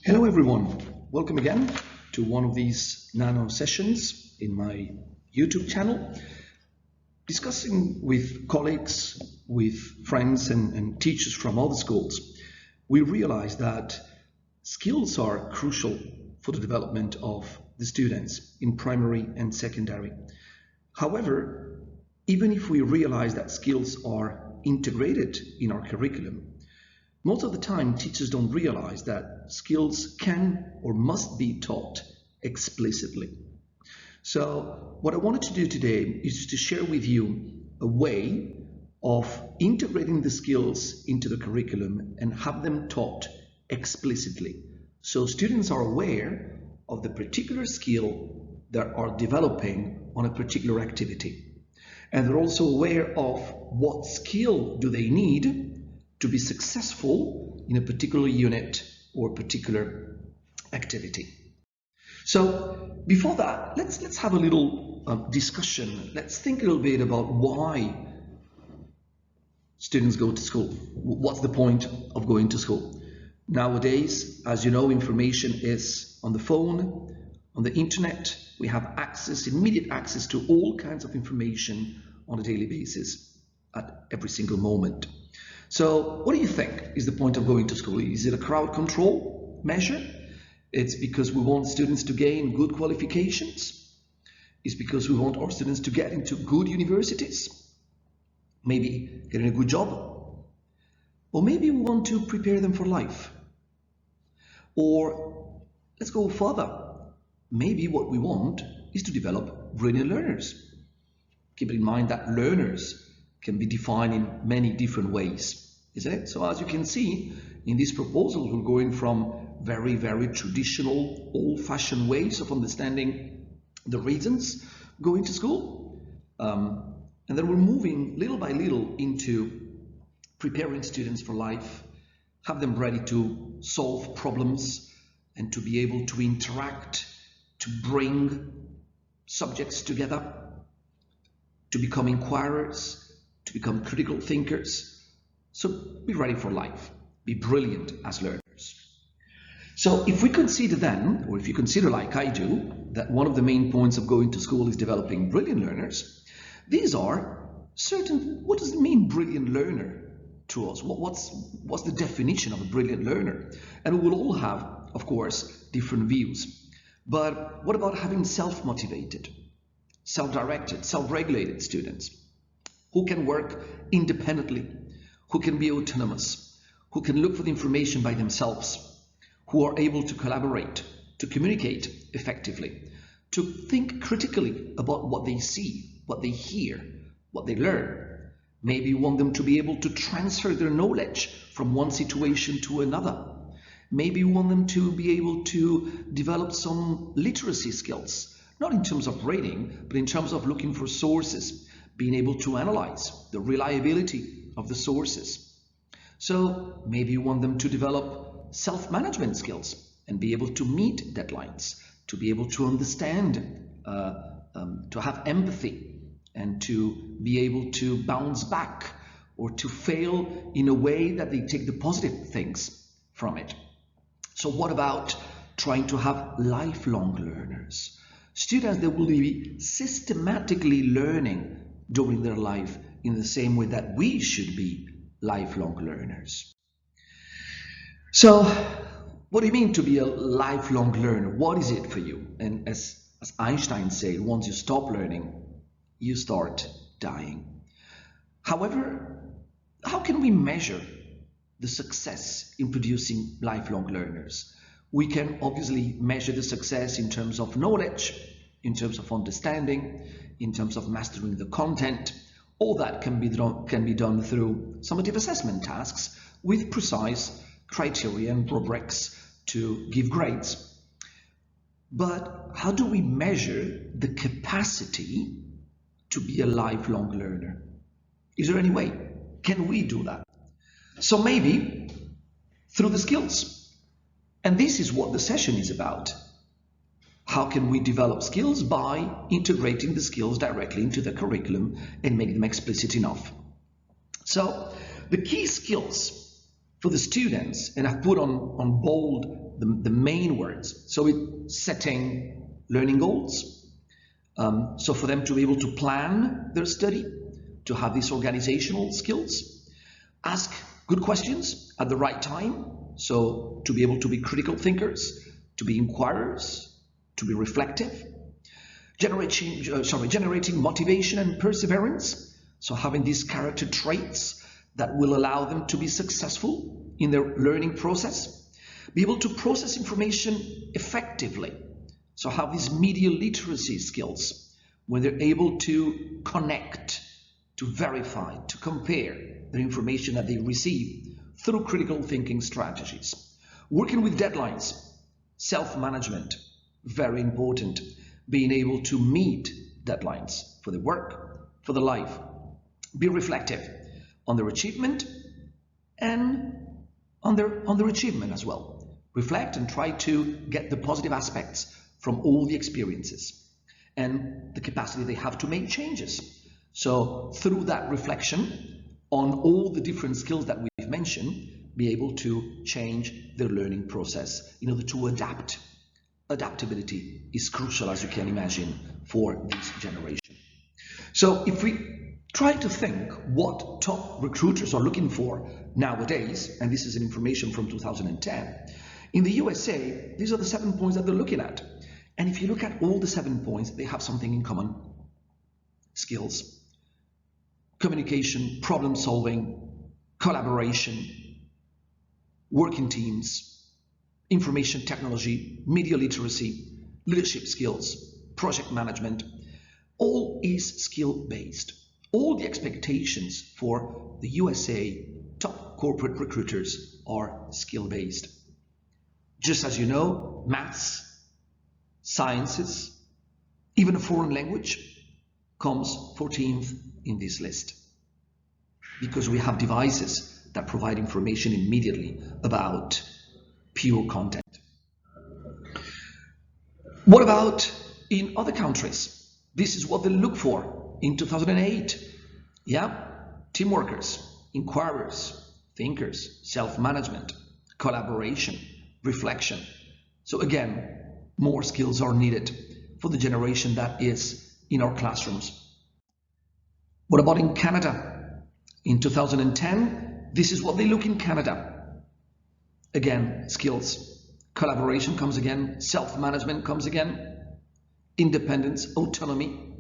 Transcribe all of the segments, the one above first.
Hello everyone, welcome again to one of these nano sessions in my YouTube channel, discussing with colleagues, with friends and teachers from other schools. We realize that skills are crucial for the development of the students in primary and secondary. However, even if we realize that skills are integrated in our curriculum, most of the time, teachers don't realize that skills can or must be taught explicitly. So what I wanted to do today is to share with you a way of integrating the skills into the curriculum and have them taught explicitly. So students are aware of the particular skill that are developing on a particular activity. And they're also aware of what skill do they need to be successful in a particular unit or particular activity. So before that, let's have a little discussion. Let's think a little bit about why students go to school. What's the point of going to school? Nowadays, as you know, information is on the phone, on the internet. We have access, immediate access to all kinds of information on a daily basis at every single moment. So what do you think is the point of going to school? Is it a crowd control measure? It's because we want students to gain good qualifications? It's because we want our students to get into good universities? Maybe getting a good job? Or maybe we want to prepare them for life? Or let's go further. Maybe what we want is to develop brilliant learners. Keep in mind that learners can be defined in many different ways, isn't it? So as you can see, in these proposals, we're going from very traditional, old-fashioned ways of understanding the reasons going to school. And then we're moving little by little into preparing students for life, have them ready to solve problems and to be able to interact, to bring subjects together, to become inquirers, to become critical thinkers. So be ready for life, be brilliant as learners. So if we consider then, or if you consider like I do, that one of the main points of going to school is developing brilliant learners, these are certain, what does it mean brilliant learner to us? What's the definition of a brilliant learner? And we will all have, of course, different views. But what about having self-motivated, self-directed, self-regulated students who can work independently, who can be autonomous, who can look for the information by themselves, who are able to collaborate, to communicate effectively, to think critically about what they see, what they hear, what they learn. Maybe you want them to be able to transfer their knowledge from one situation to another. Maybe you want them to be able to develop some literacy skills, not in terms of reading, but in terms of looking for sources, being able to analyze the reliability of the sources. So maybe you want them to develop self-management skills and be able to meet deadlines, to be able to understand, to have empathy and to be able to bounce back or to fail in a way that they take the positive things from it. So what about trying to have lifelong learners? Students that will be systematically learning during their life in the same way that we should be lifelong learners. So what do you mean to be a lifelong learner? What is it for you? And as Einstein said, once you stop learning, you start dying. However, how can we measure the success in producing lifelong learners? We can obviously measure the success in terms of knowledge, in terms of understanding, in terms of mastering the content. All that can be done through summative assessment tasks with precise criteria and rubrics to give grades. But how do we measure the capacity to be a lifelong learner? Is there any way? Can we do that? So maybe through the skills. And this is what the session is about. How can we develop skills? By integrating the skills directly into the curriculum and make them explicit enough. So the key skills for the students, and I've put on bold the main words. So it's setting learning goals. So for them to be able to plan their study, to have these organizational skills, ask good questions at the right time. So to be able to be critical thinkers, to be inquirers, to be reflective, generating motivation and perseverance. So having these character traits that will allow them to be successful in their learning process, be able to process information effectively. So have these media literacy skills when they're able to connect, to verify, to compare the information that they receive through critical thinking strategies. Working with deadlines, self-management, very important. Being able to meet deadlines for the work, for the life. Be reflective on their achievement and on their achievement as well. Reflect and try to get the positive aspects from all the experiences and the capacity they have to make changes. So through that reflection on all the different skills that we've mentioned, be able to change their learning process in order to adapt. Adaptability is crucial, as you can imagine, for this generation. So if we try to think what top recruiters are looking for nowadays, and this is an information from 2010, in the USA, these are the 7 points that they're looking at. And if you look at all the 7 points, they have something in common. Skills, communication, problem solving, collaboration, working teams, information technology, media literacy, leadership skills, project management, all is skill-based. All the expectations for the USA top corporate recruiters are skill-based. Just as you know, maths, sciences, even a foreign language comes 14th in this list, because we have devices that provide information immediately about pure content. What about in other countries? This is what they look for in 2008. Yeah, team workers, inquirers, thinkers, self-management, collaboration, reflection. So again, more skills are needed for the generation that is in our classrooms. What about in Canada? In 2010, this is what they look in Canada. Again, skills, collaboration comes again, self-management comes again, independence, autonomy.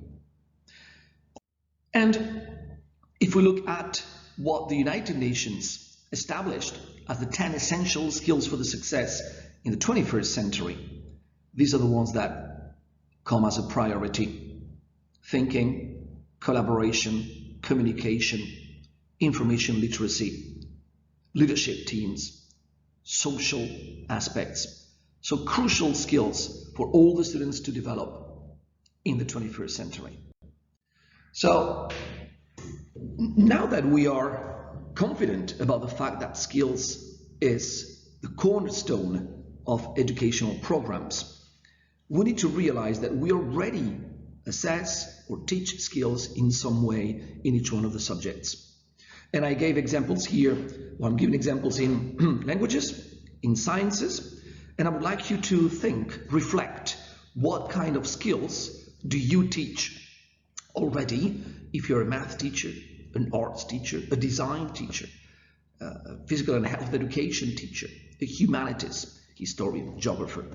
And if we look at what the United Nations established as the 10 essential skills for the success in the 21st century, these are the ones that come as a priority. Thinking, collaboration, communication, information literacy, leadership teams, social aspects. So crucial skills for all the students to develop in the 21st century. So now that we are confident about the fact that skills is the cornerstone of educational programs, we need to realize that we already assess or teach skills in some way in each one of the subjects. And I gave examples here. Well, I'm giving examples in languages, in sciences, and I would like you to think, reflect, what kind of skills do you teach already if you're a math teacher, an arts teacher, a design teacher, a physical and health education teacher, a humanities, historian, geographer.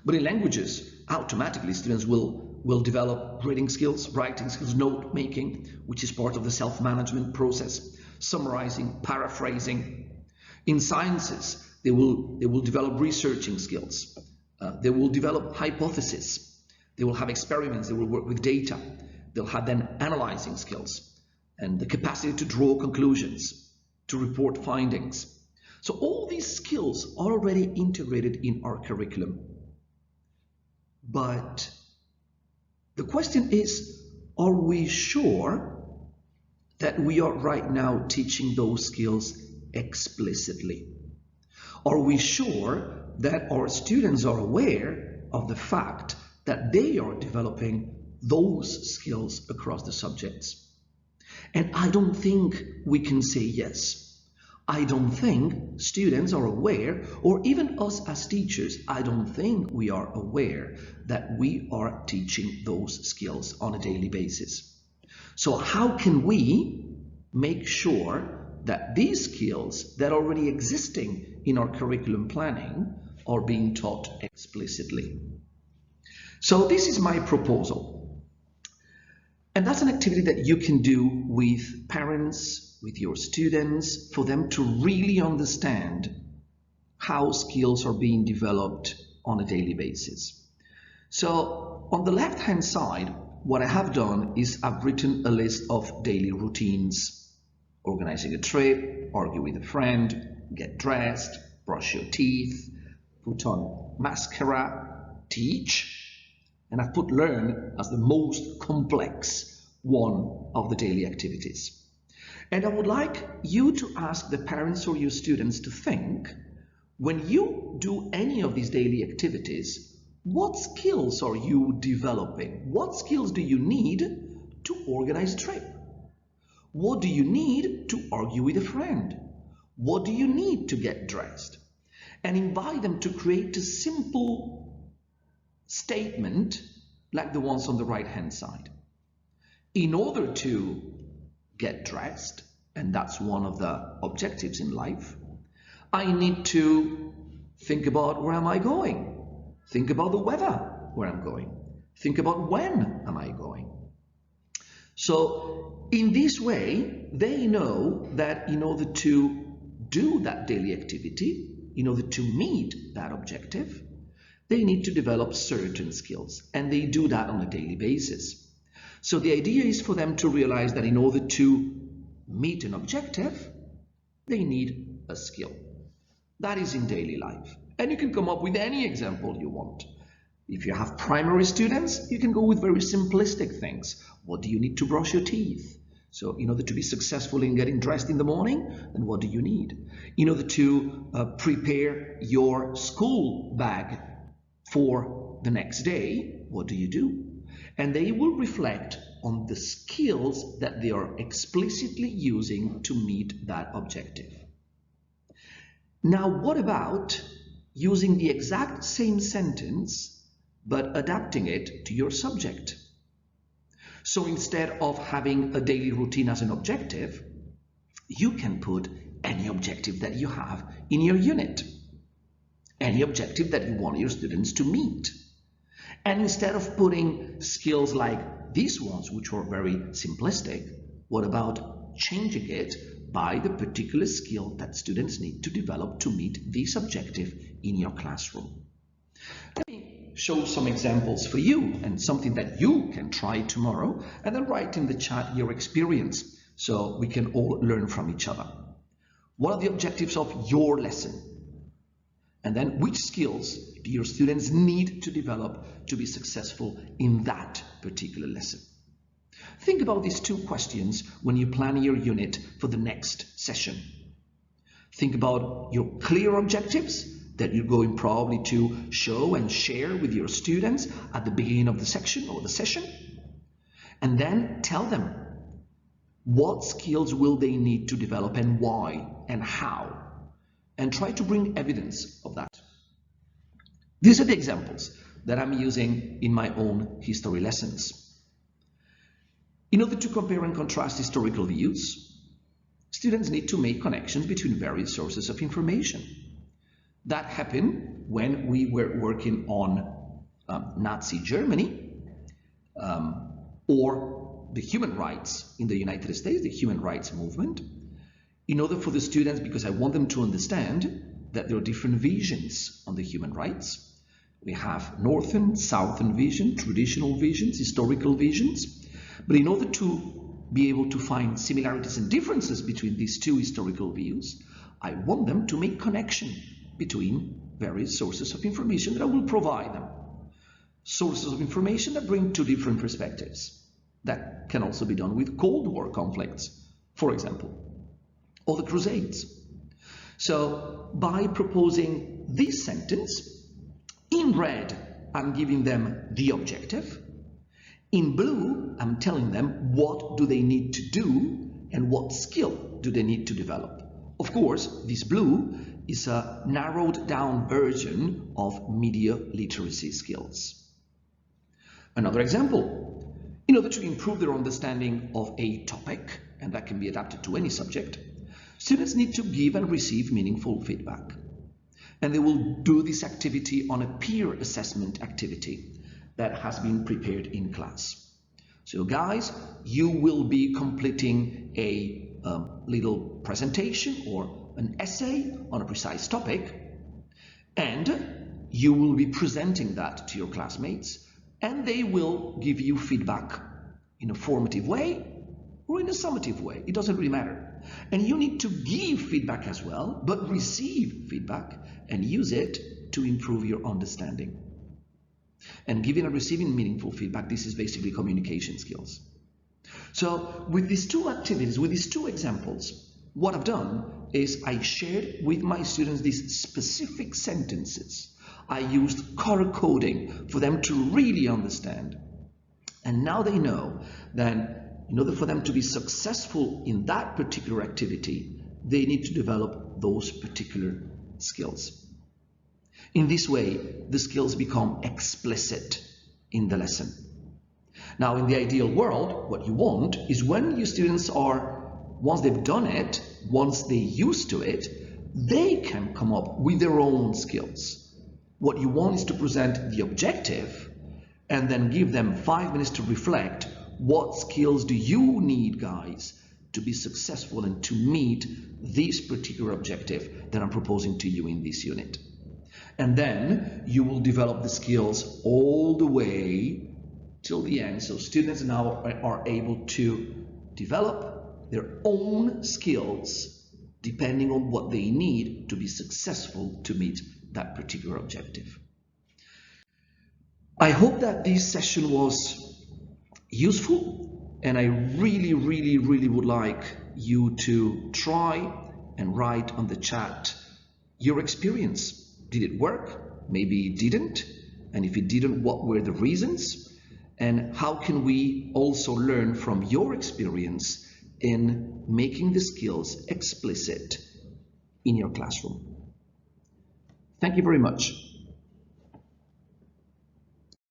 But in languages, automatically students will develop reading skills, writing skills, note making, which is part of the self-management process, summarizing, paraphrasing. In sciences, they will develop researching skills. They will develop hypotheses. They will have experiments. They will work with data. They'll have then analyzing skills and the capacity to draw conclusions, to report findings. So all these skills are already integrated in our curriculum. But the question is, are we sure that we are right now teaching those skills explicitly? Are we sure that our students are aware of the fact that they are developing those skills across the subjects? And I don't think we can say yes. I don't think students are aware, or even us as teachers, I don't think we are aware that we are teaching those skills on a daily basis. So how can we make sure that these skills that are already existing in our curriculum planning are being taught explicitly? So this is my proposal. And that's an activity that you can do with parents, with your students, for them to really understand how skills are being developed on a daily basis. So on the left-hand side, what I have done is I've written a list of daily routines: organizing a trip, argue with a friend, get dressed, brush your teeth, put on mascara, teach, and I've put learn as the most complex one of the daily activities. And I would like you to ask the parents or your students to think, when you do any of these daily activities, what skills are you developing? What skills do you need to organize a trip? What do you need to argue with a friend? What do you need to get dressed? And invite them to create a simple statement like the ones on the right-hand side. In order to get dressed, and that's one of the objectives in life, I need to think about where am I going? Think about the weather, where I'm going. Think about when am I going? So in this way, they know that in order to do that daily activity, in order to meet that objective, they need to develop certain skills, and they do that on a daily basis. So the idea is for them to realize that in order to meet an objective, they need a skill. That is in daily life. And you can come up with any example you want. If you have primary students, you can go with very simplistic things. What do you need to brush your teeth? So in order to be successful in getting dressed in the morning, then what do you need? In order to prepare your school bag for the next day, what do you do? And they will reflect on the skills that they are explicitly using to meet that objective. Now, what about using the exact same sentence, but adapting it to your subject? So instead of having a daily routine as an objective, you can put any objective that you have in your unit, any objective that you want your students to meet. And instead of putting skills like these ones, which are very simplistic, what about changing it by the particular skill that students need to develop to meet this objective in your classroom? Let me show some examples for you and something that you can try tomorrow, and then write in the chat your experience so we can all learn from each other. What are the objectives of your lesson? And then which skills do your students need to develop to be successful in that particular lesson? Think about these two questions when you plan your unit for the next session. Think about your clear objectives that you're going probably to show and share with your students at the beginning of the section or the session. And then tell them what skills will they need to develop and why and how. And try to bring evidence of that. These are the examples that I'm using in my own history lessons. In order to compare and contrast historical views, students need to make connections between various sources of information. That happened when we were working on Nazi Germany or the human rights in the United States, the human rights movement. In order for the students, because I want them to understand that there are different visions on the human rights. We have northern, southern vision, traditional visions, historical visions. But in order to be able to find similarities and differences between these two historical views, I want them to make connection between various sources of information that I will provide them. Sources of information that bring two different perspectives. That can also be done with Cold War conflicts, for example, or the Crusades. So by proposing this sentence, in red, I'm giving them the objective. In blue, I'm telling them what do they need to do and what skill do they need to develop. Of course, this blue is a narrowed down version of media literacy skills. Another example, in order to improve their understanding of a topic, and that can be adapted to any subject, students need to give and receive meaningful feedback. And they will do this activity on a peer assessment activity that has been prepared in class. So guys, you will be completing a little presentation or an essay on a precise topic, and you will be presenting that to your classmates, and they will give you feedback in a formative way or in a summative way. It doesn't really matter. And you need to give feedback as well, but receive feedback and use it to improve your understanding. And giving and receiving meaningful feedback, this is basically communication skills. So with these two activities, with these two examples, what I've done is I shared with my students these specific sentences. I used color coding for them to really understand. And now they know that in order for them to be successful in that particular activity, they need to develop those particular skills. In this way, the skills become explicit in the lesson. Now, in the ideal world, what you want is when your students are, once they've done it, once they're used to it, they can come up with their own skills. What you want is to present the objective and then give them 5 minutes to reflect. What skills do you need, guys, to be successful and to meet this particular objective that I'm proposing to you in this unit? And then you will develop the skills all the way till the end. So students now are able to develop their own skills depending on what they need to be successful to meet that particular objective. I hope that this session was useful, and I really would like you to try and write on the chat your experience. Did it work? Maybe it didn't. And if it didn't, what were the reasons? And how can we also learn from your experience in making the skills explicit in your classroom? Thank you very much.